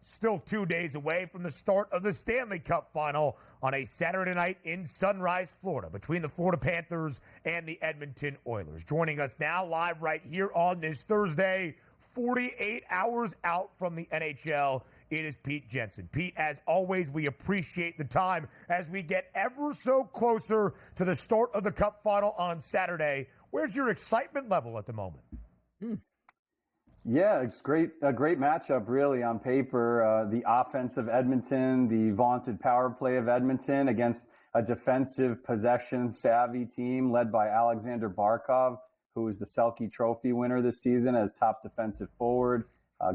Still 2 days away from the start of the Stanley Cup Final on a Saturday night in Sunrise, Florida, between the Florida Panthers and the Edmonton Oilers. Joining us now live right here on this Thursday, 48 hours out from the NHL, it is Pete Jensen. Pete, as always, we appreciate the time as we get ever so closer to the start of the Cup Final on Saturday. Where's your excitement level at the moment? Yeah, it's great. A great matchup, really, on paper. The offense of Edmonton, the vaunted power play of Edmonton against a defensive possession-savvy team led by Alexander Barkov, who is the Selke Trophy winner this season as top defensive forward.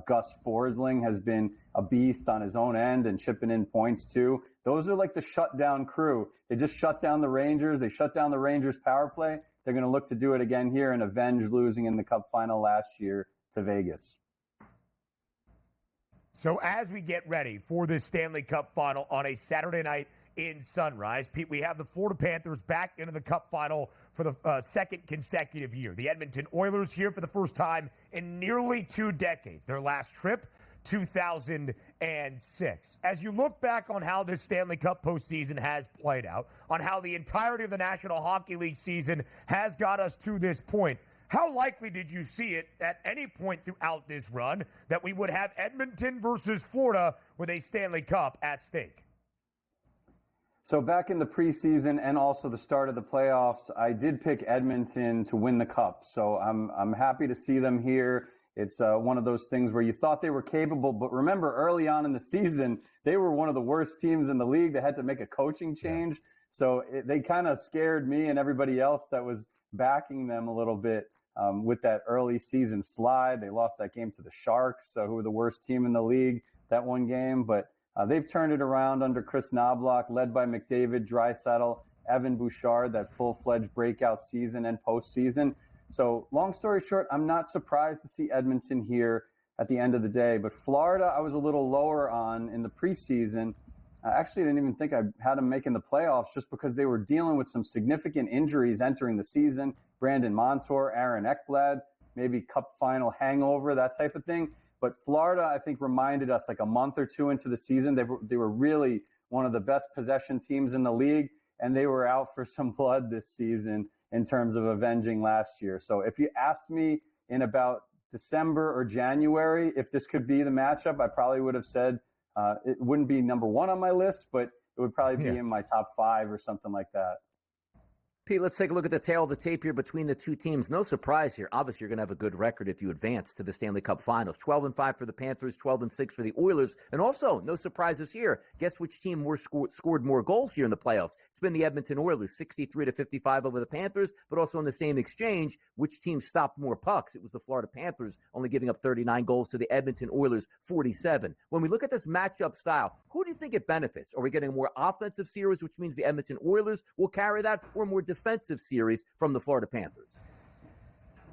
Gus Forsling has been a beast on his own end and chipping in points, too. Those are like the shutdown crew. They just shut down the Rangers. They shut down the Rangers power play. They're going to look to do it again here and avenge losing in the Cup Final last year to Vegas. So as we get ready for this Stanley Cup Final on a Saturday night in Sunrise, Pete, we have the Florida Panthers back into the Cup Final for the second consecutive year. The Edmonton Oilers here for the first time in nearly 2 decades. Their last trip, 2006. As you look back on how this Stanley Cup postseason has played out, on how the entirety of the National Hockey League season has got us to this point, how likely did you see it at any point throughout this run that we would have Edmonton versus Florida with a Stanley Cup at stake? So back in the preseason and also the start of the playoffs, I did pick Edmonton to win the Cup. So I'm happy to see them here. It's one of those things where you thought they were capable, but remember early on in the season, they were one of the worst teams in the league. They had to make a coaching change. Yeah. So they kind of scared me and everybody else that was backing them a little bit with that early season slide. They lost that game to the Sharks, who were the worst team in the league that one game. But they've turned it around under Chris Knoblauch, led by McDavid, Draisaitl, Evan Bouchard, that full-fledged breakout season and postseason. So long story short, I'm not surprised to see Edmonton here at the end of the day. But Florida, I was a little lower on in the preseason. I actually didn't even think I had them making the playoffs just because they were dealing with some significant injuries entering the season. Brandon Montour, Aaron Ekblad, maybe Cup Final hangover, that type of thing. But Florida, I think, reminded us like a month or two into the season, they were really one of the best possession teams in the league, and they were out for some blood this season in terms of avenging last year. So if you asked me in about December or January if this could be the matchup, I probably would have said it wouldn't be number one on my list, but it would probably be in my top 5 or something like that. Pete, let's take a look at the tail of the tape here between the two teams. No surprise here. Obviously, you're going to have a good record if you advance to the Stanley Cup Finals. 12-5 for the Panthers, 12-6 for the Oilers. And also, no surprises here. Guess which team scored more goals here in the playoffs? It's been the Edmonton Oilers, 63-55 over the Panthers. But also in the same exchange, which team stopped more pucks? It was the Florida Panthers, only giving up 39 goals to the Edmonton Oilers, 47. When we look at this matchup style, who do you think it benefits? Are we getting a more offensive series, which means the Edmonton Oilers will carry that, or more defensive series from the Florida Panthers?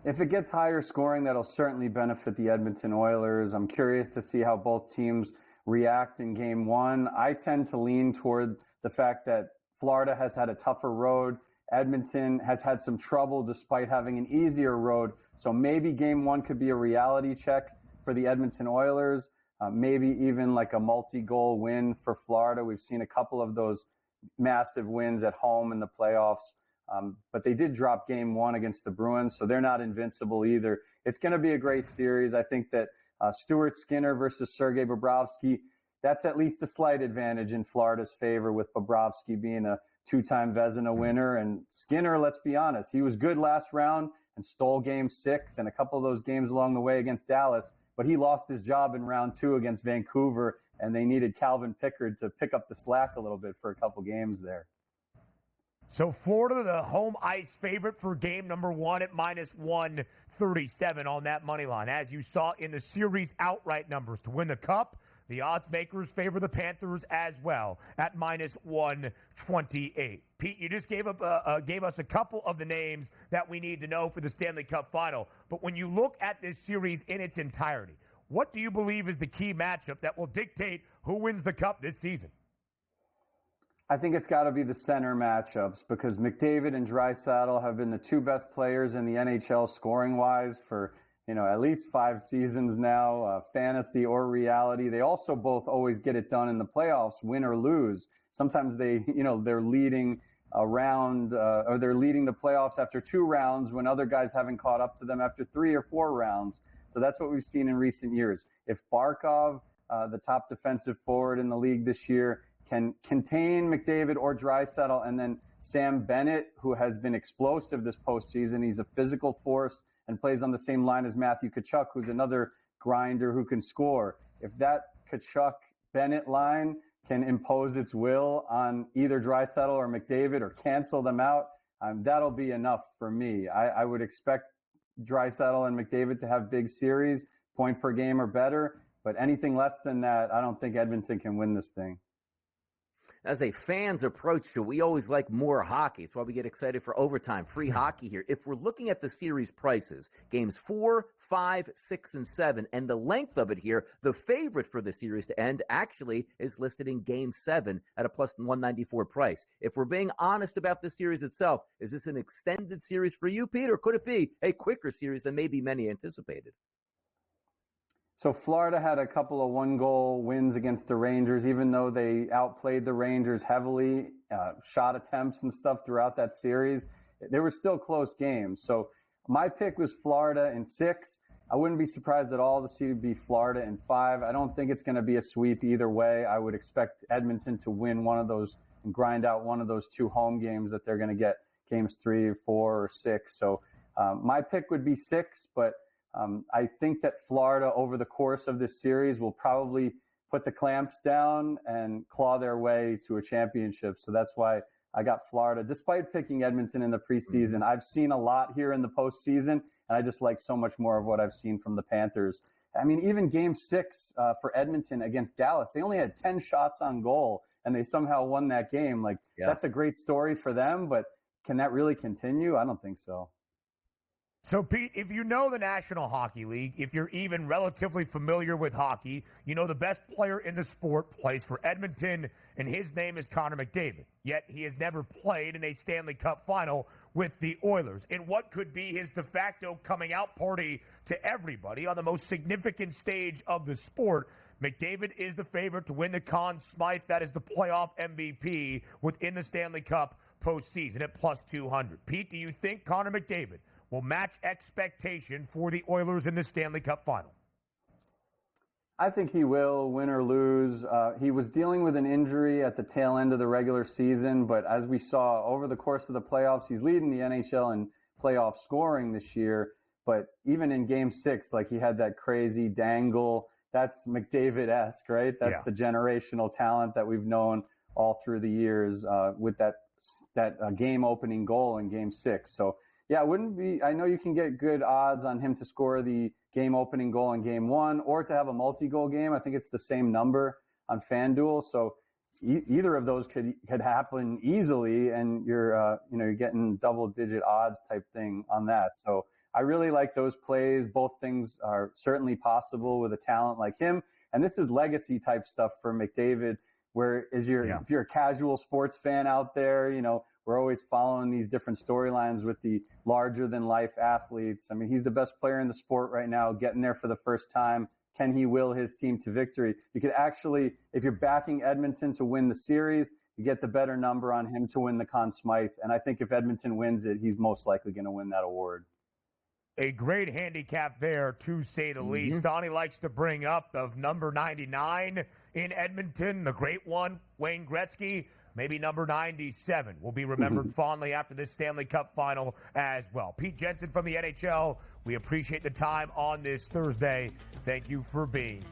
If it gets higher scoring, that'll certainly benefit the Edmonton Oilers. I'm curious to see how both teams react in game one. I tend to lean toward the fact that Florida has had a tougher road. Edmonton has had some trouble despite having an easier road. So maybe game one could be a reality check for the Edmonton Oilers. Maybe even like a multi-goal win for Florida. We've seen a couple of those massive wins at home in the playoffs. But they did drop game one against the Bruins, so they're not invincible either. It's going to be a great series. I think that Stuart Skinner versus Sergei Bobrovsky, that's at least a slight advantage in Florida's favor, with Bobrovsky being a 2-time Vezina winner. And Skinner, let's be honest, he was good last round and stole game 6 and a couple of those games along the way against Dallas, but he lost his job in round 2 against Vancouver, and they needed Calvin Pickard to pick up the slack a little bit for a couple games there. So Florida, the home ice favorite for game number 1 at -137 on that money line. As you saw in the series outright numbers to win the Cup, the odds makers favor the Panthers as well at -128. Pete, you just gave us a couple of the names that we need to know for the Stanley Cup Final. But when you look at this series in its entirety, what do you believe is the key matchup that will dictate who wins the Cup this season? I think it's got to be the center matchups because McDavid and Draisaitl have been the 2 best players in the NHL scoring-wise for at least 5 seasons now, fantasy or reality. They also both always get it done in the playoffs, win or lose. Sometimes they're leading a round, or they're leading the playoffs after 2 rounds when other guys haven't caught up to them after 3 or 4 rounds. So that's what we've seen in recent years. If Barkov, the top defensive forward in the league this year, can contain McDavid or Draisaitl, and then Sam Bennett, who has been explosive this postseason, he's a physical force and plays on the same line as Matthew Tkachuk, who's another grinder who can score. If that Tkachuk-Bennett line can impose its will on either Draisaitl or McDavid or cancel them out, that'll be enough for me. I would expect Draisaitl and McDavid to have big series, point per game or better, but anything less than that, I don't think Edmonton can win this thing. As a fan's approach to, we always like more hockey. It's why we get excited for overtime, free hockey here. If we're looking at the series prices, games 4, 5, 6, and 7, and the length of it here, the favorite for the series to end actually is listed in game 7 at a plus 194 price. If we're being honest about the series itself, is this an extended series for you, Pete, or could it be a quicker series than maybe many anticipated? So Florida had a couple of 1-goal wins against the Rangers, even though they outplayed the Rangers heavily, shot attempts and stuff throughout that series. They were still close games. So my pick was Florida in 6. I wouldn't be surprised at all to see it be Florida in 5. I don't think it's going to be a sweep either way. I would expect Edmonton to win one of those and grind out one of those 2 home games that they're going to get, games 3 or 4 or 6. So my pick would be 6, but I think that Florida, over the course of this series, will probably put the clamps down and claw their way to a championship. So that's why I got Florida. Despite picking Edmonton in the preseason, I've seen a lot here in the postseason, and I just like so much more of what I've seen from the Panthers. I mean, even Game 6 for Edmonton against Dallas, they only had 10 shots on goal, and they somehow won that game. That's a great story for them, but can that really continue? I don't think so. So, Pete, if you know the National Hockey League, if you're even relatively familiar with hockey, you know the best player in the sport plays for Edmonton, and his name is Connor McDavid. Yet he has never played in a Stanley Cup Final with the Oilers. In what could be his de facto coming out party to everybody on the most significant stage of the sport, McDavid is the favorite to win the Conn Smythe. That is the playoff MVP within the Stanley Cup postseason at plus 200. Pete, do you think Connor McDavid will match expectation for the Oilers in the Stanley Cup Final? I think he will, win or lose. He was dealing with an injury at the tail end of the regular season, but as we saw over the course of the playoffs, he's leading the NHL in playoff scoring this year. But even in Game 6, he had that crazy dangle. That's McDavid-esque, right? That's the generational talent that we've known all through the years with that game-opening goal in Game 6. So, yeah, it wouldn't be. I know you can get good odds on him to score the game-opening goal in Game 1 or to have a multi-goal game. I think it's the same number on FanDuel. So either of those could happen easily, and you're getting double-digit odds type thing on that. So I really like those plays. Both things are certainly possible with a talent like him. And this is legacy type stuff for McDavid, where if you're a casual sports fan out there, we're always following these different storylines with the larger-than-life athletes. I mean, he's the best player in the sport right now, getting there for the first time. Can he will his team to victory? You could actually, if you're backing Edmonton to win the series, you get the better number on him to win the Conn Smythe. And I think if Edmonton wins it, he's most likely going to win that award. A great handicap there, to say the least. Donnie likes to bring up of number 99 in Edmonton, the great one, Wayne Gretzky. Maybe number 97 will be remembered fondly after this Stanley Cup Final as well. Pete Jensen from the NHL, we appreciate the time on this Thursday. Thank you for being here.